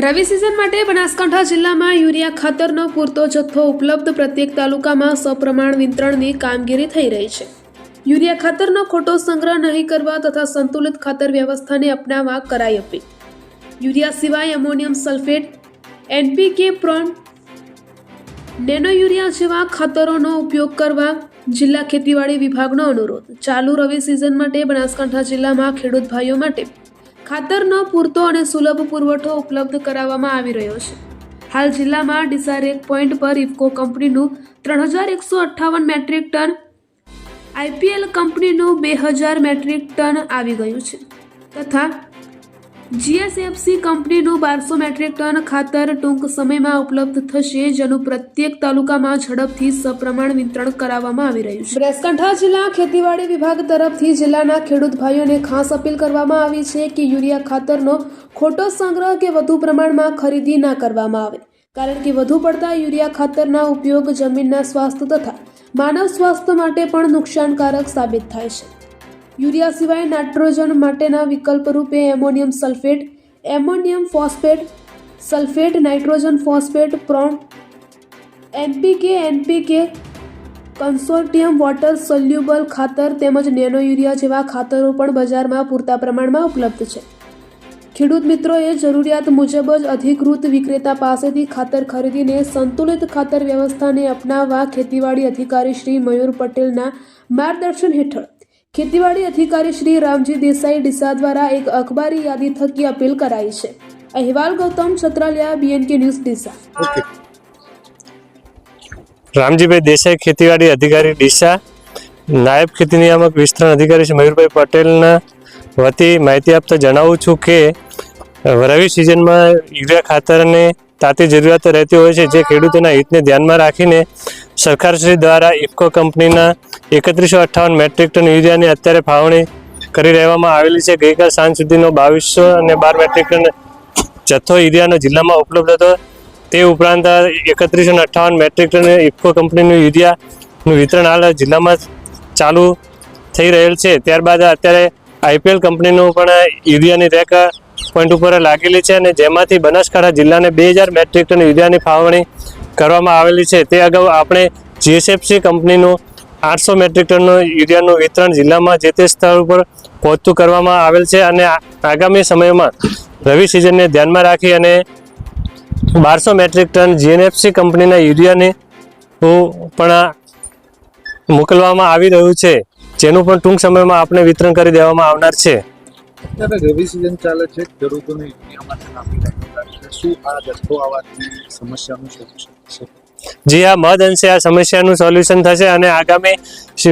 રવિ season માટે બનાસકાંઠા જિલ્લામાં urea ખાતરનો પૂરતો જથ્થો ઉપલબ્ધ પ્રત્યેક તાલુકામાં સપ્રમાણ વિતરણની કામગીરી થઈ રહી છે। યુરિયા ખાતરનો ખોટો સંગ્રહ નહીં કરવા તથા સંતુલિત ખાતર વ્યવસ્થાને અપનાવવા કરાઈ અપીલ। યુરિયા સિવાય ammonium sulphate, NPK, prone, nano urea જેવા ખાતરોનો ઉપયોગ કરવા જિલ્લા ખેતીવાડી વિભાગનો અનુરોધ। ચાલુ રવિ સિઝન માટે બનાસકાંઠા જિલ્લામાં ખેડૂત ભાઈઓ માટે ખાતરનો પૂરતો અને સુલભ પુરવઠો ઉપલબ્ધ કરાવવામાં આવી રહ્યો છે। હાલ જિલ્લામાં ડીસા રેક પોઈન્ટ પર ઇફકો કંપનીનું 3158 મેટ્રિક ટન, IPL કંપનીનું 2000 મેટ્રિક ટન આવી ગયું છે તથા GSFC કંપનીનું 1200 મેટ્રિક ટન ખાતર ટૂંક સમયમાં ઉપલબ્ધ થશે, જેનું પ્રત્યેક તાલુકામાં ઝડપથી સપ્રમાણ વિતરણ કરાવવામાં આવી રહ્યું છે। બનાસકાંઠા જિલ્લા ખેતીવાડી વિભાગ તરફથી જિલ્લાના ખેડૂત ભાઈઓને ખાસ અપીલ કરવામાં આવી છે કે યુરિયા ખાતરનો ખોટો સંગ્રહ કે વધુ પ્રમાણમાં ખરીદી ના કરવામાં આવે, કારણ કે વધુ પડતા યુરિયા ખાતરના ઉપયોગ જમીનના સ્વાસ્થ્ય તથા માનવ સ્વાસ્થ્ય માટે પણ નુકસાનકારક સાબિત થાય છે। યુરિયા સિવાય નાઇટ્રોજન માટેના વિકલ્પ રૂપે ammonium sulphate, ammonium phosphate, sulphate, nitrogen phosphate, prone, NPK consortium water soluble ખાતર તેમજ નેનો યુરિયા જેવા ખાતરો પણ બજારમાં પૂરતા પ્રમાણમાં ઉપલબ્ધ છે। ખેડૂત મિત્રોએ જરૂરિયાત મુજબ જ અધિકૃત વિક્રેતા પાસેથી ખાતર ખરીદીને સંતુલિત ખાતર વ્યવસ્થાને અપનાવવા ખેતીવાડી અધિકારી શ્રી મયુર પટેલના માર્ગદર્શન હેઠળ ખેતીવાડી અધિકારી શ્રી રામજી દેસાઈ ડીસા દ્વારા એક અખબારી યાદી થકી અપીલ કરાઈ છે। અહેવાલ ગૌતમ છત્રાલિયા, BNK ન્યૂઝ, ડીસા। રામજીભાઈ દેસાઈ, ખેતીવાડી અધિકારી ડીસા, નાયબ ખેતી નિયામક વિસ્તરણ અધિકારી શ્રી મયુરભાઈ પટેલના વતી માહિતી આપતા જણાવું છું કે રવિ સિઝનમાં યુરિયા ખાતરને તાતી જરૂરિયાત રહેતી હોય છે, જે ખેડૂતોના હિતને ધ્યાનમાં રાખીને સરકારશ્રી દ્વારા ઇફકો કંપનીના 3158 મેટ્રિક ટન યુરિયાની અત્યારે ફાળવણી કરી રહેવામાં આવેલી છે। ગઈકાલ સાંજ સુધીનો 2212 મેટ્રિક ટન જથ્થો યુરિયાનો જિલ્લામાં ઉપલબ્ધ હતો। તે ઉપરાંત 3158 મેટ્રિક ટન ઇફકો કંપનીનું યુરિયાનું વિતરણ હાલ જિલ્લામાં ચાલુ થઈ રહેલ છે। ત્યારબાદ અત્યારે IPL કંપનીનું પણ યુરિયાની રેક પોઈન્ટ ઉપર લાગેલી છે અને જેમાંથી બનાસકાંઠા જિલ્લાને 2000 મેટ્રિક ટન યુરિયાની ફાળવણી કરવામાં આવેલી છે। તે અગાઉ આપણે GSFC કંપનીનું 800 મેટ્રિક ટનનું યુરિયાનું વિતરણ જિલ્લામાં જે તે સ્થળ ઉપર પહોંચતું કરવામાં આવેલ છે અને આગામી સમયમાં રવિ સિઝનને ધ્યાનમાં રાખી અને 1200 મેટ્રિક ટન GNFC કંપનીના યુરિયાને પણ મોકલવામાં આવી રહ્યું છે, જેનું પણ ટૂંક સમયમાં આપણે વિતરણ કરી દેવામાં આવનાર છે। રવિ સિઝન ચાલે છે, ખેડૂતોને યુરિયા માટે શું આ જથ્થો આવવાથી સમસ્યાનું સોલ્યુશન થશે? જી હા, મહદ અંશે આ સમસ્યાનું સોલ્યુશન થશે અને આગામી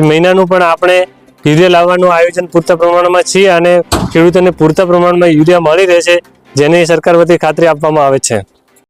મહિનાનું પણ આપણે યુરિયા લાવવાનું આયોજન પૂરતા પ્રમાણમાં છીએ અને ખેડૂતોને પૂરતા પ્રમાણમાં યુરિયા મળી રહેશે, જેની સરકાર વતી ખાતરી આપવામાં આવે છે।